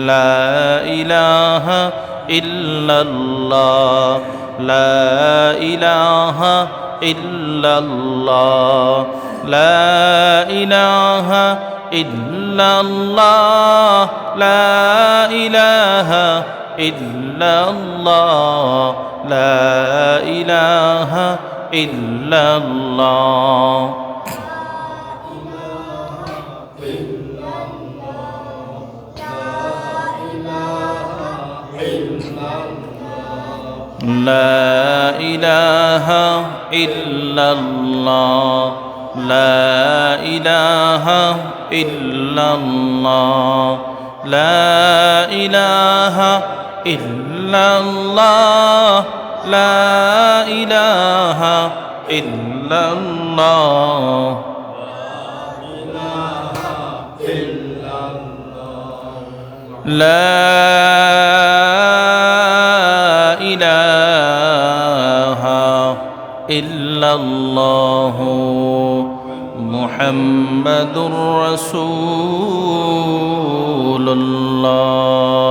লা ইলাহা ইল্লাল্লাহ লা ইলাহা ইল্লাল্লাহ লা ইলাহা ইল্লাল্লাহ লা ইলাহা ইল্লাল্লাহ লা ইলাহা ইল্লাল্লাহ لا إله إلا الله لا إله إلا الله لا إله إلا الله لا إله إلا الله لا إله إلا الله محمد رسول الله